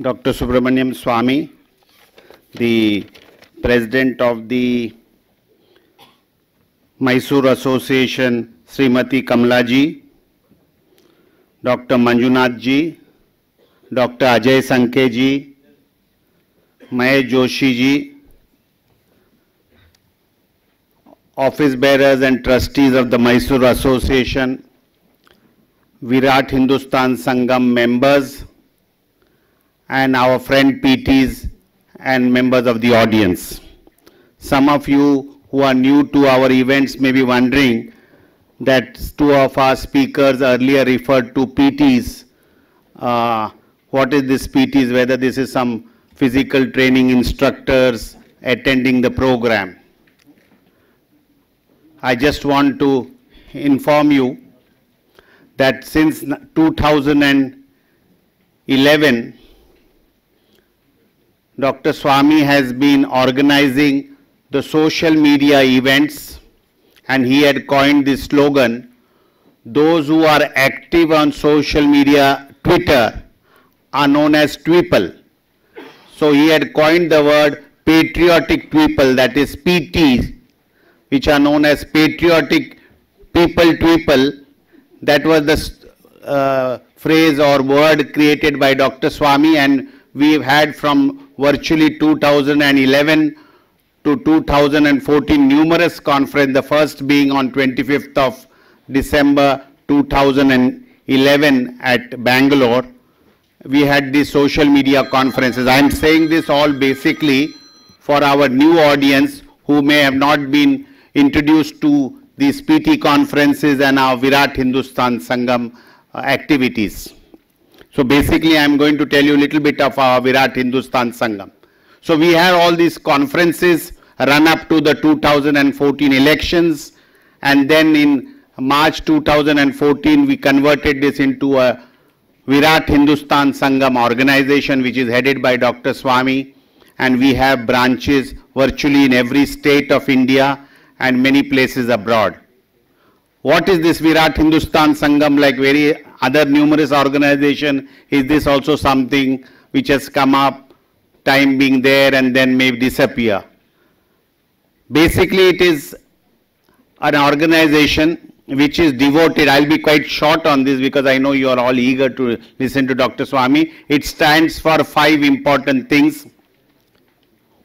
Dr. Subramaniam Swami, the President of the Mysore Association, Srimati Kamlaji, Dr. Manjunath ji, Dr. Ajay Sankhe ji, Mahesh Joshi ji, office bearers and trustees of the Mysore Association, Virat Hindustan Sangam members, and our friend PTs and members of the audience. Some of you who are new to our events may be wondering that two of our speakers earlier referred to PTs. What is this PTs? Whether this is some physical training instructors attending the program. I just want to inform you that since 2011, Dr. Swami has been organizing the social media events, and he had coined this slogan, those who are active on social media, Twitter, are known as Tweeple. So he had coined the word patriotic Tweeple, that is PT, which are known as patriotic people Tweeple. That was the phrase or word created by Dr. Swami, and we've had from virtually 2011 to 2014 numerous conferences, the first being on 25th of December 2011 at Bangalore. We had these social media conferences. I am saying this all basically for our new audience who may have not been introduced to these PT conferences and our Virat Hindustan Sangam activities. So basically I am going to tell you a little bit of our Virat Hindustan Sangam. So we had all these conferences run up to the 2014 elections, and then in March 2014 we converted this into a Virat Hindustan Sangam organization which is headed by Dr. Swami, and we have branches virtually in every state of India and many places abroad. What is this Virat Hindustan Sangam? Like very other numerous organization, is this also something which has come up, time being there and then may disappear? Basically it is an organization which is devoted, I'll be quite short on this because I know you are all eager to listen to Dr. Swami. It stands for 5 important things.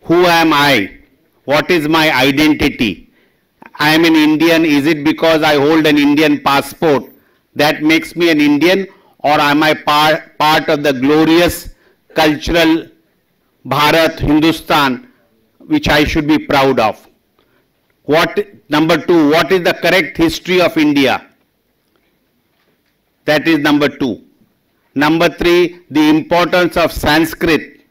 Who am I? What is my identity? I am an Indian. Is it because I hold an Indian passport that makes me an Indian, or am I part of the glorious cultural Bharat, Hindustan, which I should be proud of? Number 2, what is the correct history of India? That is number 2. Number 3, the importance of Sanskrit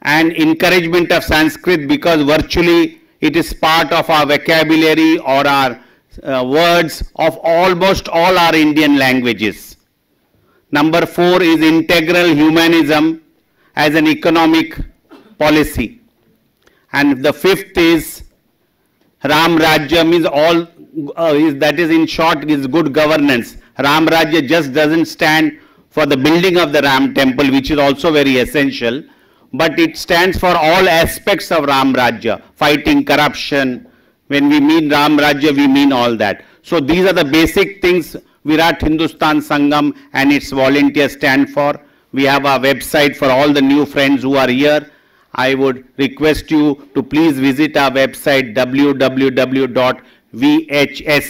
and encouragement of Sanskrit, because virtually it is part of our vocabulary or our words of almost all our Indian languages. Number 4 is integral humanism as an economic policy. And the 5th is Ram Rajya, means all, that is in short is good governance. Ram Rajya just doesn't stand for the building of the Ram temple, which is also very essential, but it stands for all aspects of Ram Rajya, fighting corruption. When we mean Ram Rajya, we mean all that. So these are the basic things Virat Hindustan Sangam and its volunteers stand for. We have our website for all the new friends who are here. I would request you to please visit our website www.VHS,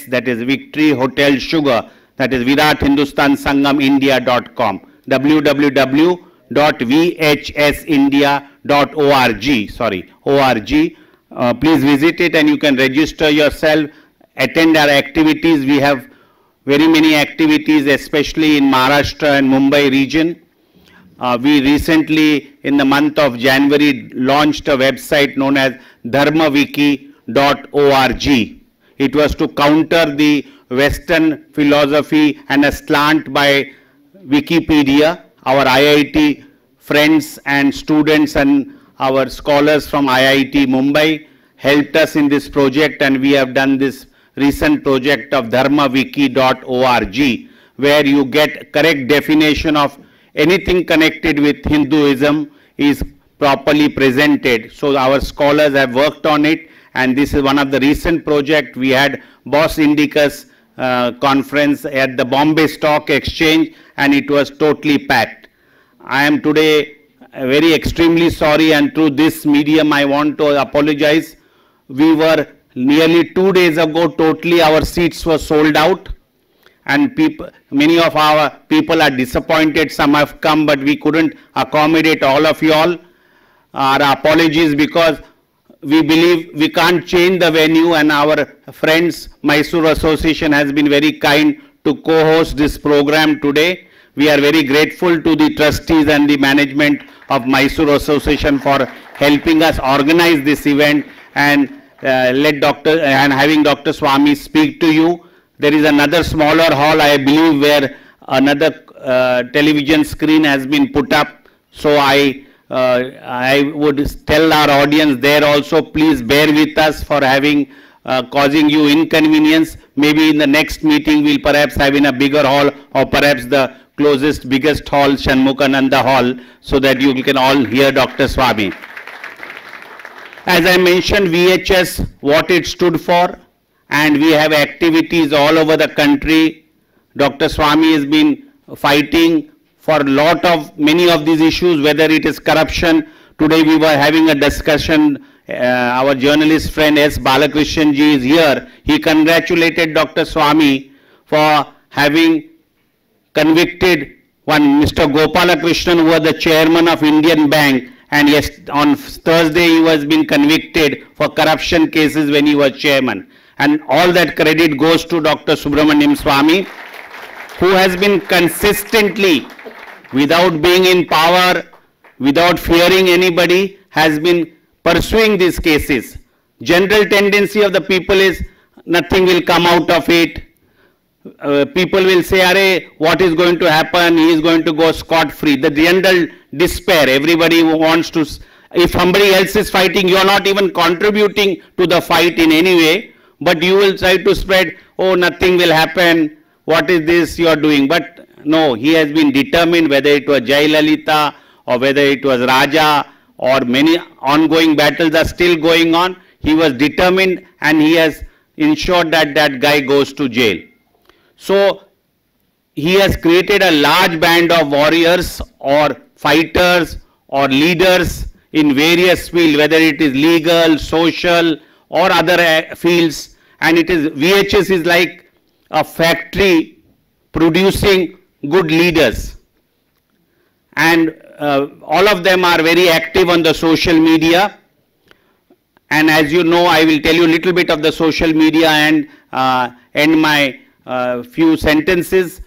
that is Victory Hotel Sugar, that is Virat Hindustan Sangam India.com, www.vhsindia.org, please visit it and you can register yourself, attend our activities. We have very many activities, especially in Maharashtra and Mumbai region. We recently, in the month of January, launched a website known as dharmawiki.org. It was to counter the Western philosophy and a slant by Wikipedia. Our IIT friends and students and our scholars from IIT Mumbai helped us in this project, and we have done this recent project of dharmawiki.org, where you get correct definition of anything connected with Hinduism is properly presented. So our scholars have worked on it, and this is one of the recent projects. We had Boss Indicus conference at the Bombay Stock Exchange, and it was totally packed. I am today very extremely sorry, and through this medium I want to apologize. We were nearly 2 days ago, totally our seats were sold out, and many of our people are disappointed. Some have come, but we couldn't accommodate all of you all. Our apologies, because we believe we can't change the venue, and our friends Mysore Association has been very kind to co-host this program today. We are very grateful to the trustees and the management of Mysore Association for helping us organize this event, and having Dr. Swami speak to you. There is another smaller hall, I believe, where another television screen has been put up. So I would tell our audience there also, please bear with us for having causing you inconvenience. Maybe in the next meeting we'll perhaps have in a bigger hall, or perhaps the closest biggest hall, Shanmukananda Hall, so that you can all hear Dr. Swami. As I mentioned, VHS, what it stood for, and we have activities all over the country. Dr. Swami has been fighting for many of these issues, whether it is corruption. Today we were having a discussion, our journalist friend S. Balakrishnan ji is here. He congratulated Dr. Swami for having convicted one Mr. Gopalakrishnan, who was the chairman of Indian Bank, and yes, on Thursday he was being convicted for corruption cases when he was chairman. And all that credit goes to Dr. Subramaniam Swami, who has been consistently, without being in power, without fearing anybody, has been pursuing these cases. General tendency of the people is nothing will come out of it. People will say, "Arey, what is going to happen? He is going to go scot-free." The general despair. Everybody wants to. If somebody else is fighting, you are not even contributing to the fight in any way, but you will try to spread, "Oh, nothing will happen. What is this you are doing?" But no, he has been determined, whether it was Jayalalitha or whether it was Raja, or many ongoing battles are still going on. He was determined, and he has ensured that that guy goes to jail. So he has created a large band of warriors or fighters or leaders in various fields, whether it is legal, social, or other fields. And it is, VHS is like a factory producing good leaders. And all of them are very active on the social media. And as you know, I will tell you a little bit of the social media and end my few sentences.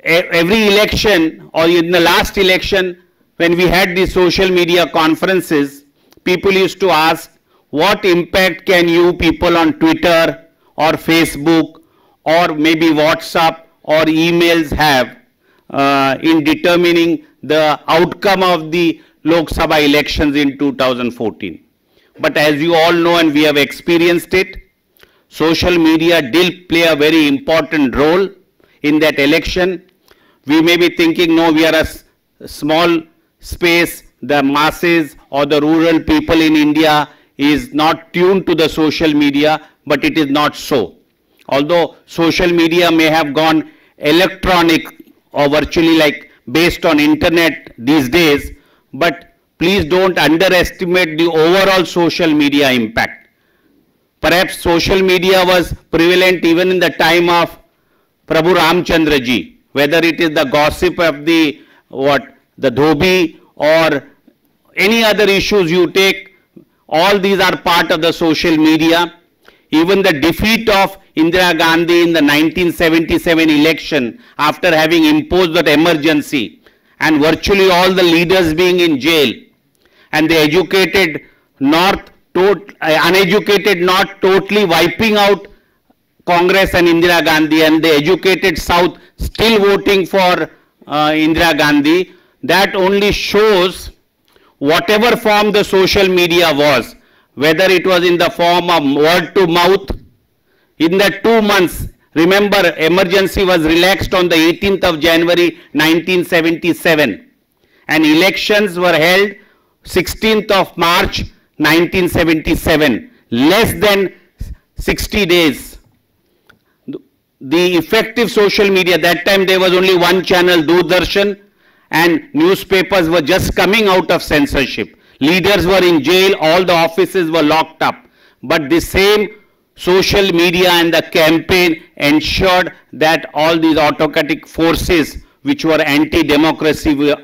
Every election, or in the last election, when we had these social media conferences, people used to ask, what impact can you people on Twitter or Facebook or maybe WhatsApp or emails have in determining the outcome of the Lok Sabha elections in 2014. But as you all know, and we have experienced it, social media did play a very important role in that election. We may be thinking, no, we are a small space, the masses or the rural people in India is not tuned to the social media, but it is not so. Although social media may have gone electronic or virtually like based on internet these days, but please don't underestimate the overall social media impact. Perhaps social media was prevalent even in the time of Prabhu Ramchandra ji, whether it is the gossip of the Dhobi or any other issues you take, all these are part of the social media. Even the defeat of Indira Gandhi in the 1977 election, after having imposed that emergency and virtually all the leaders being in jail, and the educated uneducated North totally wiping out Congress and Indira Gandhi, and the educated South still voting for Indira Gandhi, that only shows whatever form the social media was, whether it was in the form of word to mouth. In the 2 months, remember, emergency was relaxed on the 18th of January 1977 and elections were held 16th of March 1977, less than 60 days. The effective social media, that time there was only one channel, Doordarshan, and newspapers were just coming out of censorship. Leaders were in jail, all the offices were locked up. But the same social media and the campaign ensured that all these autocratic forces which were anti-democracy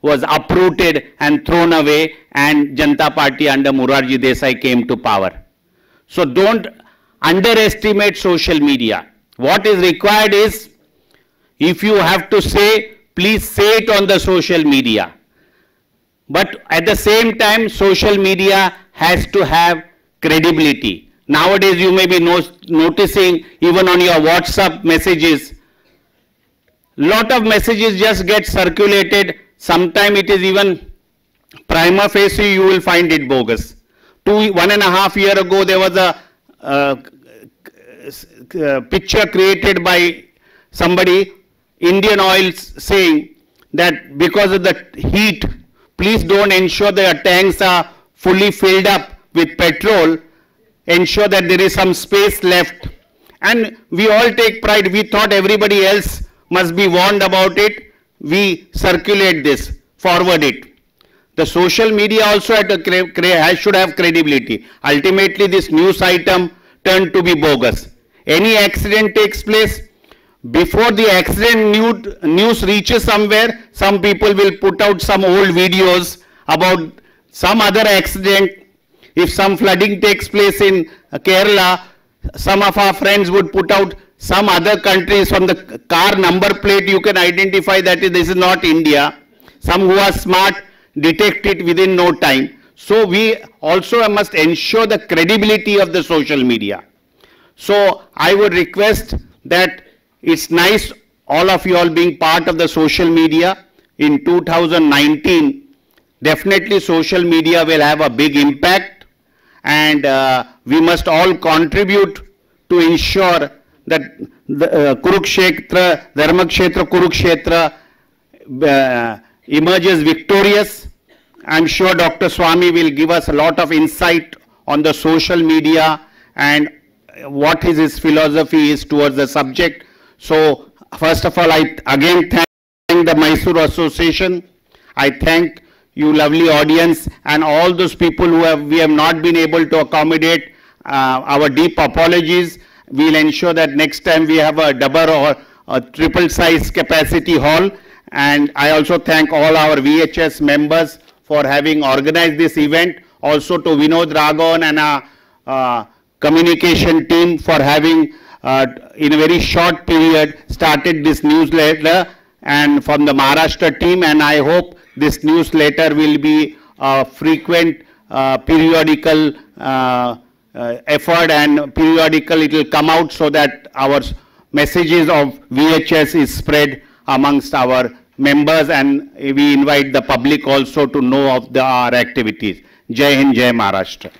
was uprooted and thrown away, and Janata Party under Morarji Desai came to power. So don't underestimate social media. What is required is, if you have to say, please say it on the social media. But at the same time, social media has to have credibility. Nowadays, you may be noticing even on your WhatsApp messages, lot of messages just get circulated. Sometimes it is even prima facie, you will find it bogus. 1.5 years ago, there was a picture created by somebody, Indian Oil, saying that because of the heat, please don't ensure that your tanks are fully filled up with petrol. Ensure that there is some space left. And we all take pride. We thought everybody else must be warned about it. We circulate this, forward it. The social media also should have credibility. Ultimately, this news item turned to be bogus. Any accident takes place, before the accident news reaches somewhere, some people will put out some old videos about some other accident. If some flooding takes place in Kerala, some of our friends would put out some other countries. From the car number plate, you can identify that this is not India. Some who are smart detect it within no time. So we also must ensure the credibility of the social media. So I would request that it's nice all of you all being part of the social media. In 2019, definitely social media will have a big impact, and we must all contribute to ensure that the Kurukshetra, Dharmakshetra, Kurukshetra emerges victorious. I'm sure Dr. Swami will give us a lot of insight on the social media and what his philosophy is towards the subject. So first of all, I again thank the Mysore Association. I thank you lovely audience and all those people who we have not been able to accommodate. Our deep apologies. We'll ensure that next time we have a double or a triple size capacity hall. And I also thank all our VHS members for having organized this event. Also to Vinod Raghavan and our communication team for having in a very short period started this newsletter, and from the Maharashtra team, and I hope this newsletter will be a frequent periodical effort, and periodical it will come out so that our messages of VHS is spread amongst our members, and we invite the public also to know of our activities. Jai Hind, Jai Maharashtra.